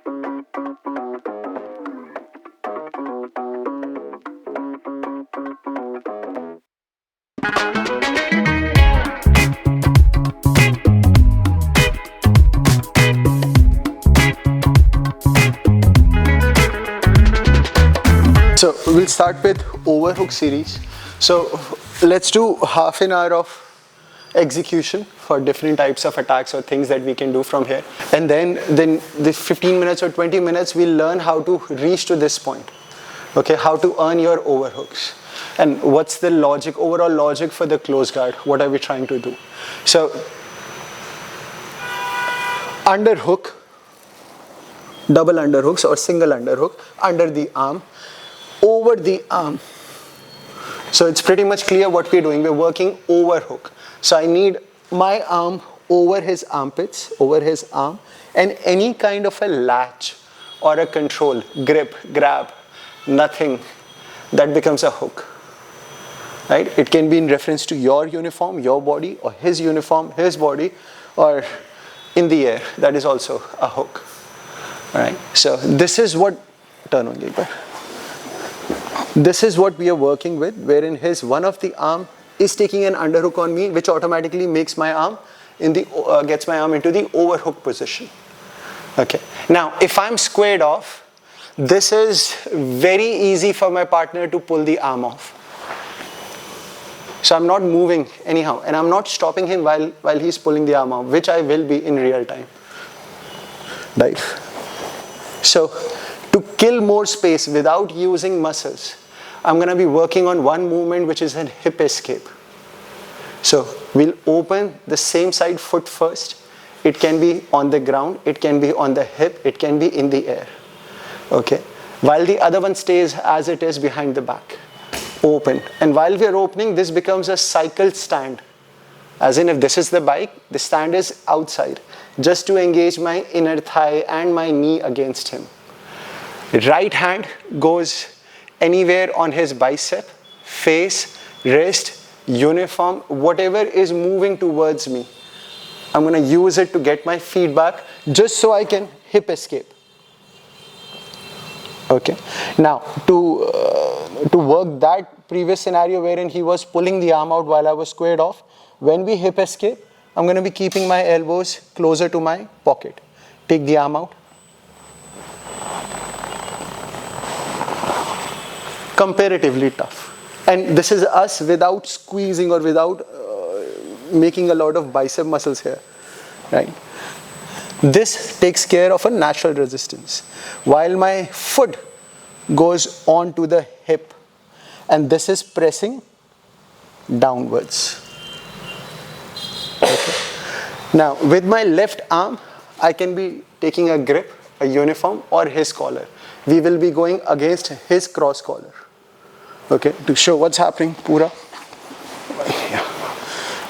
So we'll start with overhook series. So let's do half an hour of execution for different types of attacks or things that we can do from here. And then the 15 minutes or 20 minutes, we'll learn how to reach to this point. Okay, how to earn your overhooks. And what's the logic, overall logic for the close guard? What are we trying to do? So underhook, double underhooks or single underhook, under the arm, over the arm. So it's pretty much clear what we're doing. We're working overhook. So I need my arm over his armpits, over his arm, and any kind of a latch or a control, grip, grab, nothing, that becomes a hook. Right? It can be in reference to your uniform, your body, or his uniform, his body, or in the air. That is also a hook. All right? So this is what, turn on Gaber. This is what we are working with, wherein his one of the arm is taking an underhook on me, which automatically makes my arm in the gets my arm into the overhook position. Okay. Now, if I'm squared off, this is very easy for my partner to pull the arm off. So I'm not moving anyhow, and I'm not stopping him while he's pulling the arm off, which I will be in real time. Dive. So to kill more space without using muscles, I'm going to be working on one movement, which is a hip escape. So we'll open the same side foot first. It can be on the ground, it can be on the hip, it can be in the air. Okay. While the other one stays as it is behind the back. Open. And while we are opening, this becomes a cycle stand. As in, if this is the bike, the stand is outside, just to engage my inner thigh and my knee against him. Right hand goes anywhere on his bicep, face, wrist, uniform, whatever is moving towards me. I'm going to use it to get my feedback just so I can hip escape. Okay. Now, to work that previous scenario wherein he was pulling the arm out while I was squared off, when we hip escape, I'm going to be keeping my elbows closer to my pocket. Take the arm out. Comparatively tough. And this is us without squeezing or without making a lot of bicep muscles here. Right? This takes care of a natural resistance. While my foot goes on to the hip, and this is pressing downwards. Okay. Now, with my left arm, I can be taking a grip, a uniform, or his collar. We will be going against his cross collar. Okay, to show what's happening, Pura. Yeah.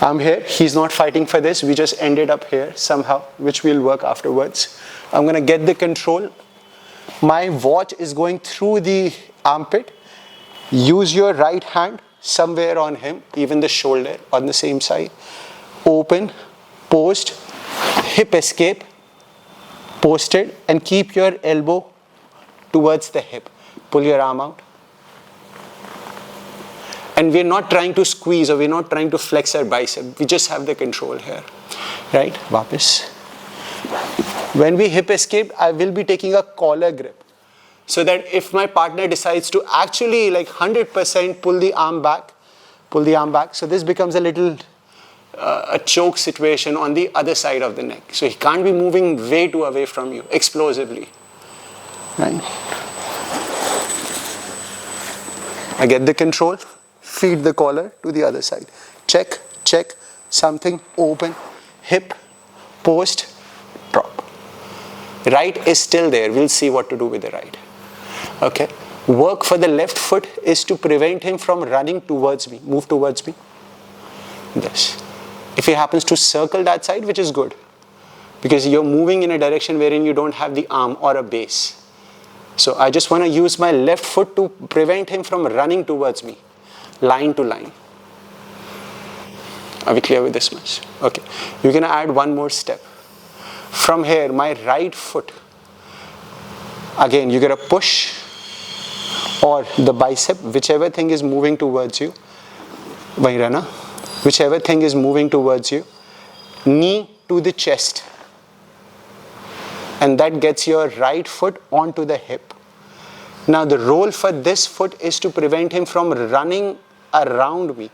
I'm here, he's not fighting for this, we just ended up here somehow, which we'll work afterwards. I'm going to get the control. My watch is going through the armpit. Use your right hand somewhere on him, even the shoulder on the same side. Open, post, hip escape, posted, and keep your elbow towards the hip. Pull your arm out. And we're not trying to squeeze or we're not trying to flex our bicep. We just have the control here. Right? Vapis. When we hip escape, I will be taking a collar grip. So that if my partner decides to actually like 100% pull the arm back. So this becomes a little a choke situation on the other side of the neck. So he can't be moving way too away from you explosively. Right? I get the control. Feed the collar to the other side. Check, check, something, open, hip, post, prop. Right is still there. We'll see what to do with the right. Okay. Work for the left foot is to prevent him from running towards me. Move towards me. This. If he happens to circle that side, which is good. Because you're moving in a direction wherein you don't have the arm or a base. So I just want to use my left foot to prevent him from running towards me. Line to line. Are we clear with this much? Okay. You're going to add one more step. From here, my right foot Again, you get a push or the bicep, whichever thing is moving towards you. Whichever thing is moving towards you. Knee to the chest. And that gets your right foot onto the hip. Now the role for this foot is to prevent him from running around me.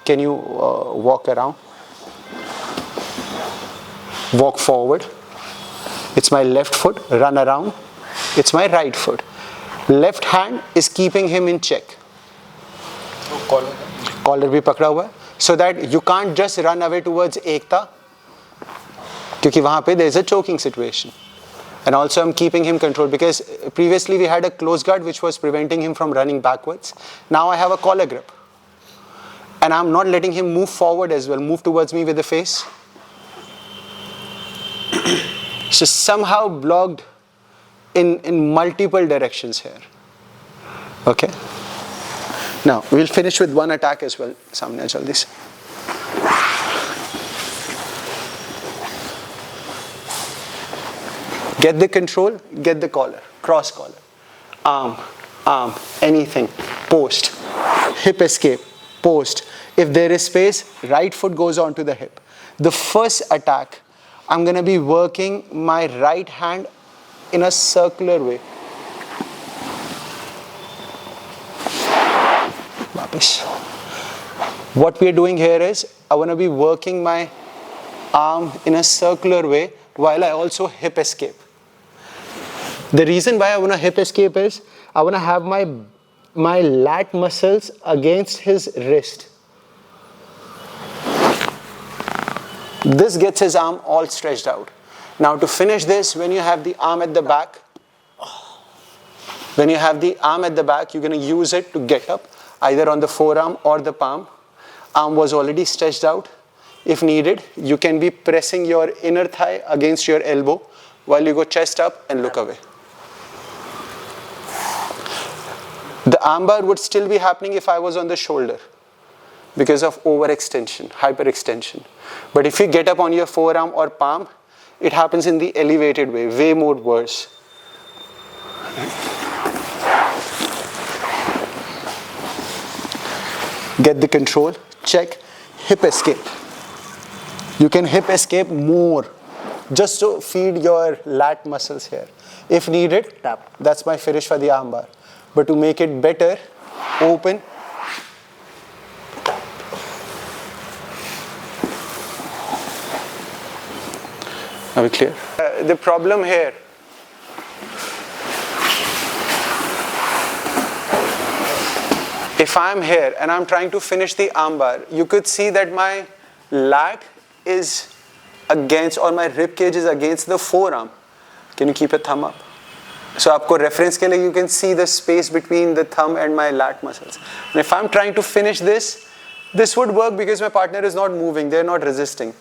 Can you walk around? Walk forward. It's my left foot. Run around. It's my right foot. Left hand is keeping him in check. Collar bhi pakda hua hai. So that you can't just run away towards ekta. Because wahan pe there is a choking situation. And also I'm keeping him controlled because previously we had a close guard which was preventing him from running backwards. Now I have a collar grip. And I'm not letting him move forward as well, move towards me with the face. So somehow blocked in multiple directions here. Okay. Now we'll finish with one attack as well. Samne jaldi se. Get the control, get the collar, cross collar, arm, anything, post, hip escape, post. If there is space, right foot goes onto the hip. The first attack, I'm going to be working my right hand in a circular way. What we are doing here is, I want to be working my arm in a circular way while I also hip escape. The reason why I want to hip escape is, I want to have my lat muscles against his wrist. This gets his arm all stretched out. Now to finish this, when you have the arm at the back, you're going to use it to get up, either on the forearm or the palm. Arm was already stretched out. If needed, you can be pressing your inner thigh against your elbow while you go chest up and look away. The armbar would still be happening if I was on the shoulder because of overextension, hyperextension. But if you get up on your forearm or palm, it happens in the elevated way more worse. Get the control, check, hip escape. You can hip escape more just to feed your lat muscles here. If needed, tap. That's my finish for the armbar. But to make it better, open. Are we clear? The problem here, if I'm here and I'm trying to finish the armbar, you could see that my lat is against, or my rib cage is against the forearm. Can you keep a thumb up? So aapko reference ke liye, you can see the space between the thumb and my lat muscles. And if I'm trying to finish this would work because my partner is not moving, they're not resisting,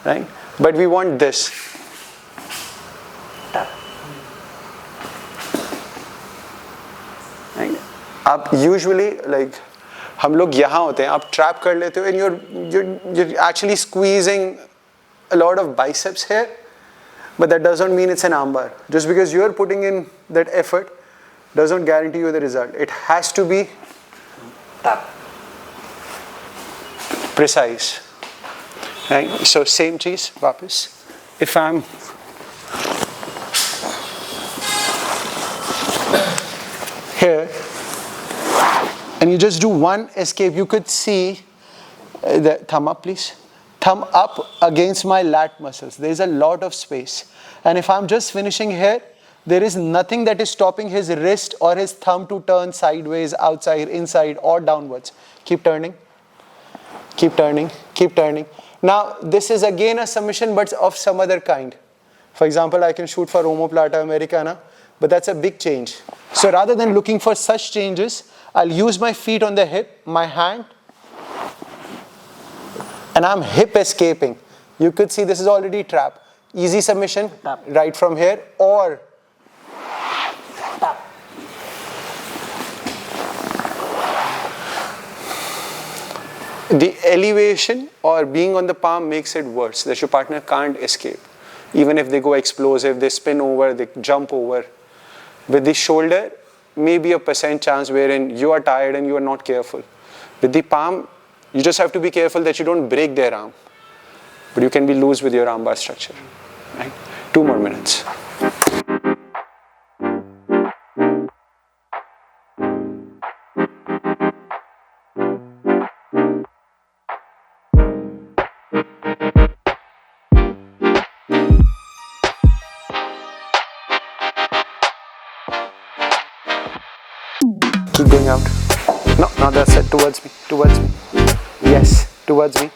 right? But we want this. Right? आप usually like हम लोग यहाँ होते हैं, आप trap कर लेते हो and you're actually squeezing a lot of biceps here. But that doesn't mean it's an armbar. Just because you're putting in that effort doesn't guarantee you the result. It has to be precise. Right? So same cheese, वापस. If I'm here and you just do one escape, you could see the thumb up, please. Thumb up against my lat muscles. There is a lot of space. And if I'm just finishing here, there is nothing that is stopping his wrist or his thumb to turn sideways, outside, inside, or downwards. Keep turning. Keep turning. Keep turning. Now, this is again a submission, but of some other kind. For example, I can shoot for OMOPLATA, AMERICANA, but that's a big change. So rather than looking for such changes, I'll use my feet on the hip, my hand, and I'm hip escaping. You could see this is already trap. Easy submission, tap. Right from here, or tap. The elevation or being on the palm makes it worse, that your partner can't escape. Even if they go explosive, they spin over, they jump over. With the shoulder, maybe a % chance wherein you are tired and you are not careful. With the palm, you just have to be careful that you don't break their arm. But you can be loose with your armbar structure. Right? 2 more minutes. Keep going out. No, not that side. Towards me. Towards me. Yes, towards me.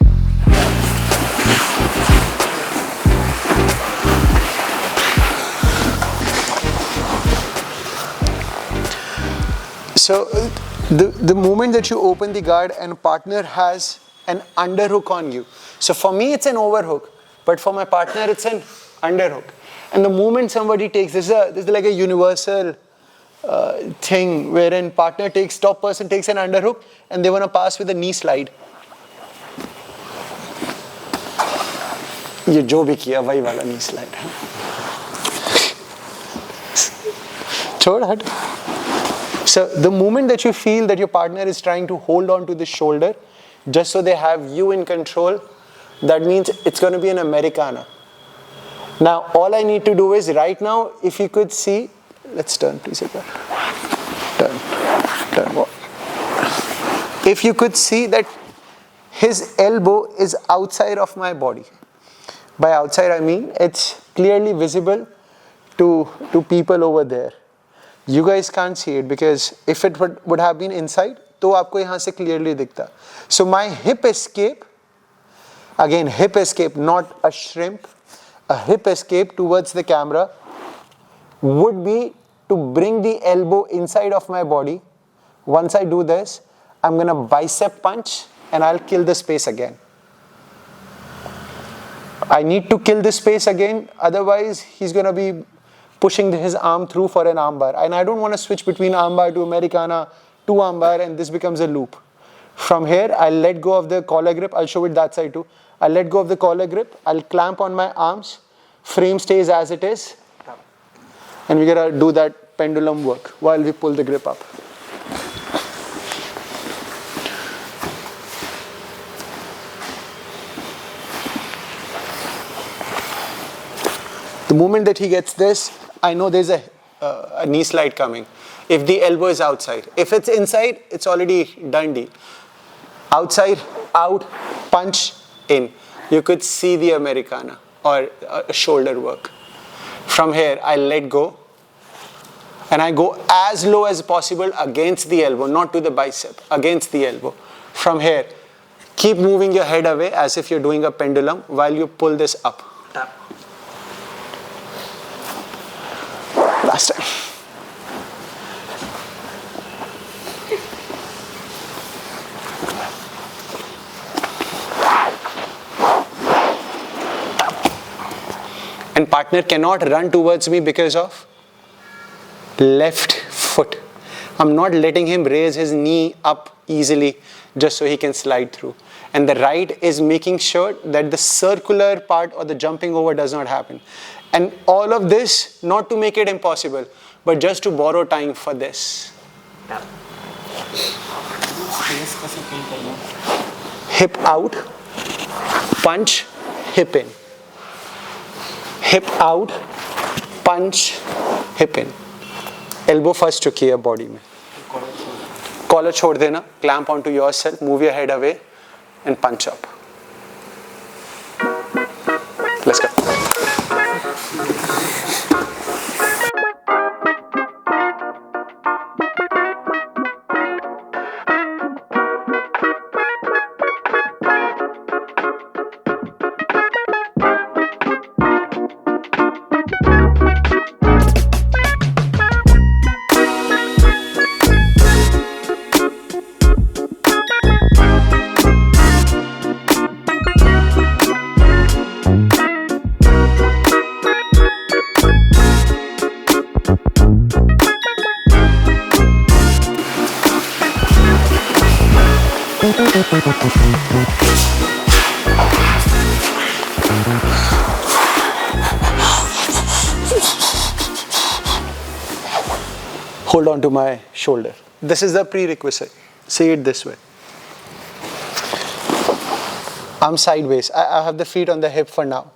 So the moment that you open the guard and partner has an underhook on you. So for me it's an overhook, but for my partner it's an underhook. And the moment somebody takes, this is like a universal thing wherein top person takes an underhook and they want to pass with a knee slide. ये जो भी किया वही वाला knee slide. छोड़ हट. So the moment that you feel that your partner is trying to hold on to the shoulder just so they have you in control, that means it's going to be an Americana. Now all I need to do is right now, if you could see, let's turn please. Turn. If you could see that his elbow is outside of my body. By outside I mean it's clearly visible to people over there. You guys can't see it because if it would have been inside, तो आपको यहाँ से clearly दिखता. So my hip escape, again hip escape, not a shrimp, a hip escape towards the camera would be to bring the elbow inside of my body. Once I do this, I'm gonna bicep punch and I'll kill the space again. I need to kill the space again, otherwise he's gonna be pushing his arm through for an armbar. And I don't want to switch between armbar to Americana to armbar and this becomes a loop. From here, I'll let go of the collar grip. I'll show it that side too. I'll let go of the collar grip. I'll clamp on my arms. Frame stays as it is. And we're going to do that pendulum work while we pull the grip up. The moment that he gets this, I know there's a knee slide coming. If the elbow is outside. If it's inside, it's already done deal. Outside, out, punch, in. You could see the Americana or shoulder work. From here, I let go. And I go as low as possible against the elbow, not to the bicep, against the elbow. From here, keep moving your head away as if you're doing a pendulum while you pull this up. Tap. Last time. And partner cannot run towards me because of left foot. I'm not letting him raise his knee up easily just so he can slide through. And the right is making sure that the circular part or the jumping over does not happen. And all of this, not to make it impossible, but just to borrow time for this. Hip out, punch, hip in. Hip out, punch, hip in. Elbow first to kiya body mein. Collar chhod dena, clamp onto yourself, move your head away and punch up. Let's go. hold on to my shoulder. This is the prerequisite. See it this way. I'm sideways. I have the feet on the hip for now.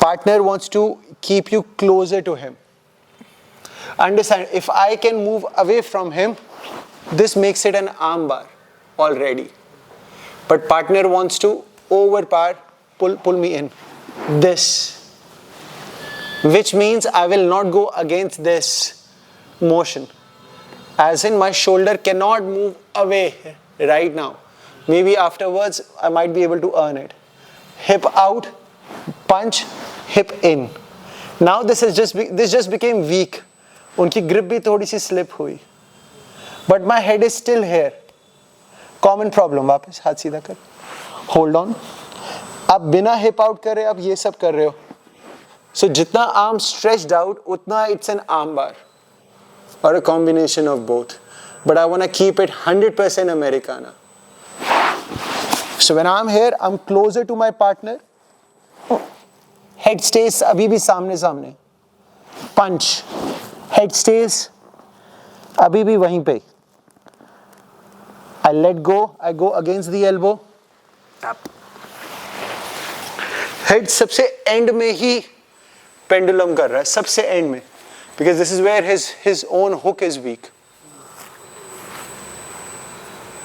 Partner wants to keep you closer to him. Understand, if I can move away from him, this makes it an arm bar already. But partner wants to overpower, pull me in. This. Which means I will not go against this motion. As in, my shoulder cannot move away right now. Maybe afterwards I might be able to earn it. Hip out, punch, hip in. Now this just became weak. उनकी grip भी थोड़ी सी slip हुई. But my head is still here. Common problem. वापस हाथ सीधा कर. Hold on. आप बिना hip out कर रहे आप ये सब कर रहे हो. So जितना arm stretched out, उतना it's an arm bar. Or a combination of both. But I want to keep it 100% Americana. So when I'm here, I'm closer to my partner. Head stays अभी भी सामने सामने. Punch. Head stays अभी भी वहीं पे. I let go. I go against the elbow. Tap. Head सबसे end में ही pendulum कर रहा है. सबसे end में. Because this is where his own hook is weak.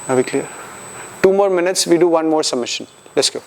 Are we clear? 2 more minutes, we do one more submission. Let's go.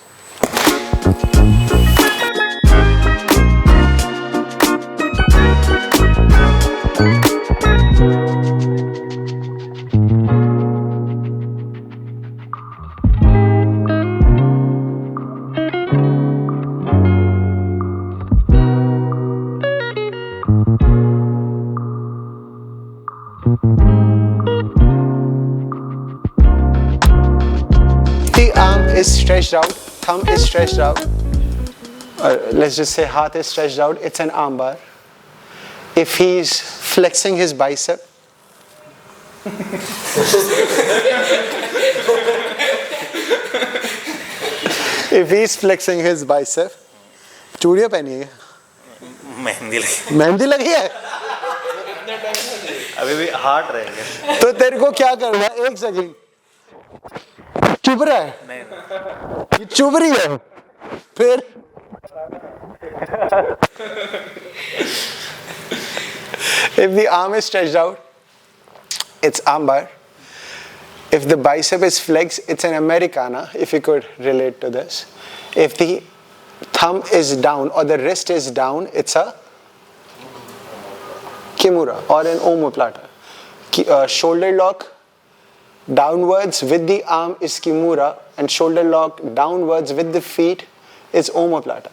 Is stretched out, thumb is stretched out, or let's just say heart is stretched out, it's an arm bar. If he's flexing his bicep, if he's flexing his bicep, चूड़ियां पहनी है, मेहंदी लगी है, अभी भी heart रहेंगे, तो तेरे को क्या करना है? एक सेकंड, चुप रहा है? नहीं, ये चुप रही है, फिर if the arm is stretched out, it's armbar. If the bicep is flexed, it's an Americana, if you could relate to this. If the thumb is down or the wrist is down, it's a Kimura or an omoplata. Shoulder lock downwards with the arm is Kimura, and shoulder lock downwards with the feet is omoplata.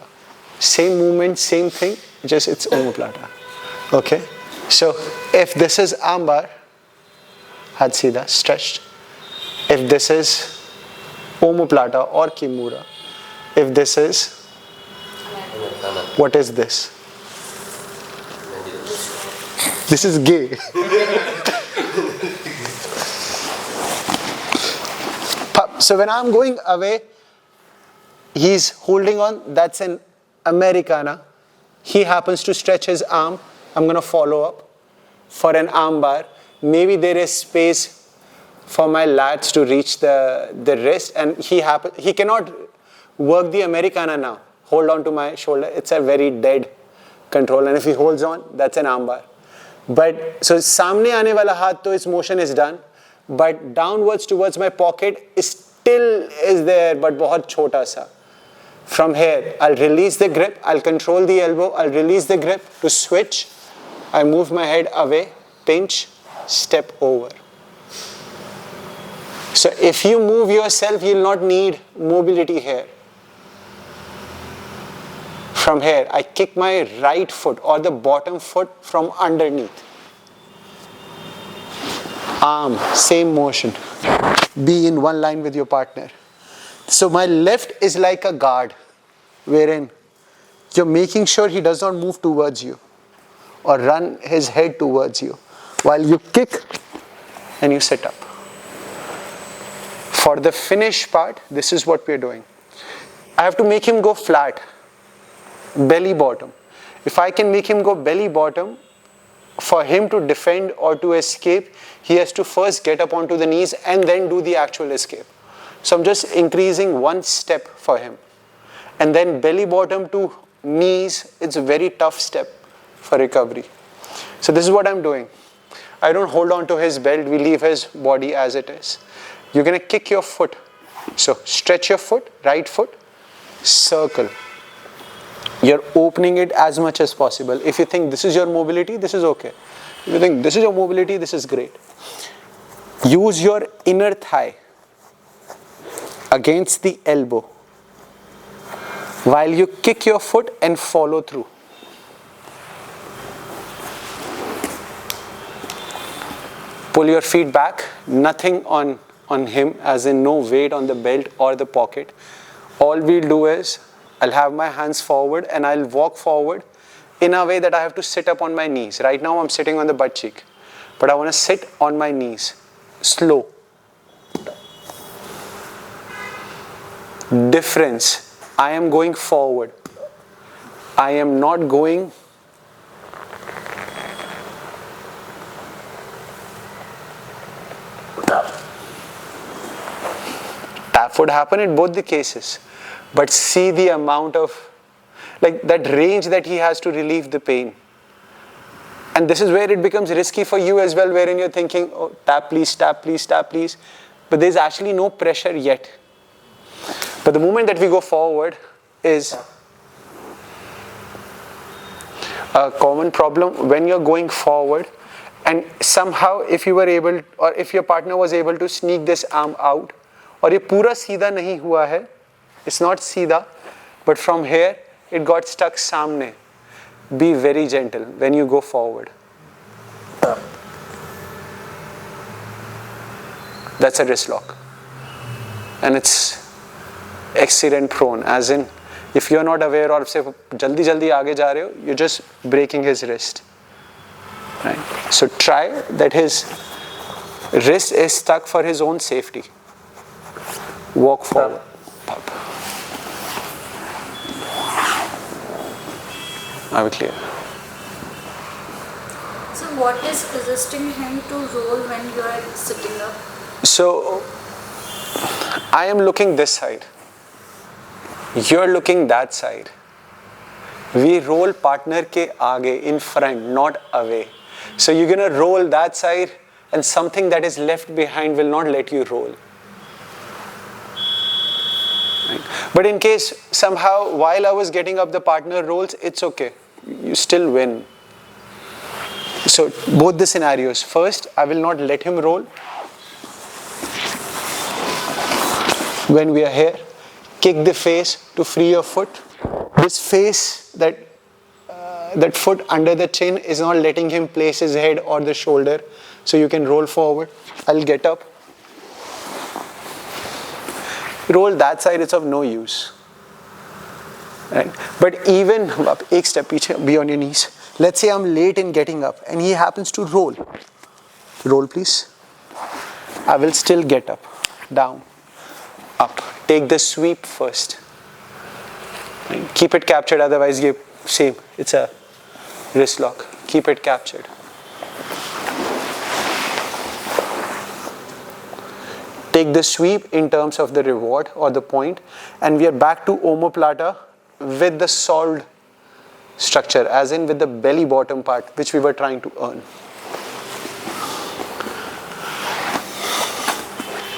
Same movement, same thing, just it's omoplata. Okay? So if this is armbar, hat seedha, stretched. If this is omoplata or Kimura, if this is, what is this? This is gay. So when I'm going away, he's holding on, that's an Americana. He happens to stretch his arm. I'm going to follow up for an arm bar. Maybe there is space for my lats to reach the wrist, and he cannot work the Americana now. Hold on to my shoulder. It's a very dead control, and if he holds on, that's an arm bar. But so सामने आने वाला हाथ तो its motion is done, but downwards towards my pocket still is there, but बहुत छोटा सा. From here, I'll release the grip, I'll control the elbow, I'll release the grip to switch. I move my head away, pinch, step over. So if you move yourself, you'll not need mobility here. From here, I kick my right foot or the bottom foot from underneath. Arm, same motion. Be in one line with your partner. So my left is like a guard, wherein you're making sure he does not move towards you or run his head towards you while you kick and you sit up. For the finish part, this is what we're doing. I have to make him go flat, belly bottom. If I can make him go belly bottom, for him to defend or to escape, he has to first get up onto the knees and then do the actual escape. So I'm just increasing one step for him. And then belly bottom to knees, it's a very tough step for recovery. So this is what I'm doing. I don't hold on to his belt, we leave his body as it is. You're going to kick your foot. So stretch your foot, right foot, circle. You're opening it as much as possible. If you think this is your mobility, this is okay. If you think this is your mobility, this is great. Use your inner thigh against the elbow while you kick your foot and follow through. Pull your feet back, nothing on him, as in no weight on the belt or the pocket. All we'll do is, I'll have my hands forward and I'll walk forward in a way that I have to sit up on my knees. Right now I'm sitting on the butt cheek, but I want to sit on my knees. Slow. Difference. I am going forward. I am not going tap would happen in both the cases, but see the amount of, like that range that he has to relieve the pain. And this is where it becomes risky for you as well, wherein you're thinking, oh, tap please, tap please, tap please. But there's actually no pressure yet. But the moment that we go forward is a common problem when you're going forward, and somehow if you were able, or if your partner was able to sneak this arm out, और ये पूरा सीधा नहीं हुआ है, it's not सीधा, but from here it got stuck सामने. Be very gentle when you go forward. That's a wrist lock, and it's accident prone, as in if you're not aware और से जल्दी जल्दी आगे जा रहे हो, you're just breaking his wrist. Right? So try that his wrist is stuck for his own safety. Walk forward. Up. Are we clear? So what is resisting him to roll when you are sitting up? So I am looking this side. You're looking that side. We roll partner ke aage, in front, not away. So you're going to roll that side, and something that is left behind will not let you roll. Right? But in case somehow while I was getting up the partner rolls, it's okay. You still win. So both the scenarios. First, I will not let him roll. When we are here, kick the face to free your foot. This face, that foot under the chin is not letting him place his head or the shoulder. So you can roll forward. I'll get up. Roll that side, it's of no use. Right? But even एक step पीछे, be on your knees. Let's say I'm late in getting up and he happens to roll. Roll please. I will still get up, down, up. Take the sweep first. Right? Keep it captured, otherwise you same. It's a wrist lock. Keep it captured. Take the sweep in terms of the reward or the point, and we are back to omoplata with the solved structure, as in with the belly bottom part which we were trying to earn.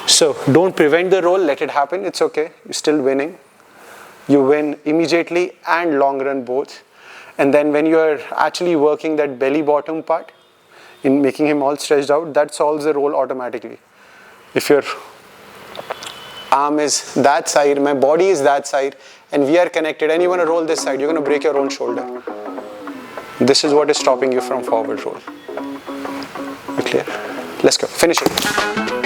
So don't prevent the roll, let it happen, it's okay, you're still winning. You win immediately and long run both. And then when you are actually working that belly bottom part, in making him all stretched out, that solves the roll automatically. If your arm is that side, my body is that side, and we are connected, and you want to roll this side, you're going to break your own shoulder. This is what is stopping you from forward roll. You clear? Let's go. Finish it.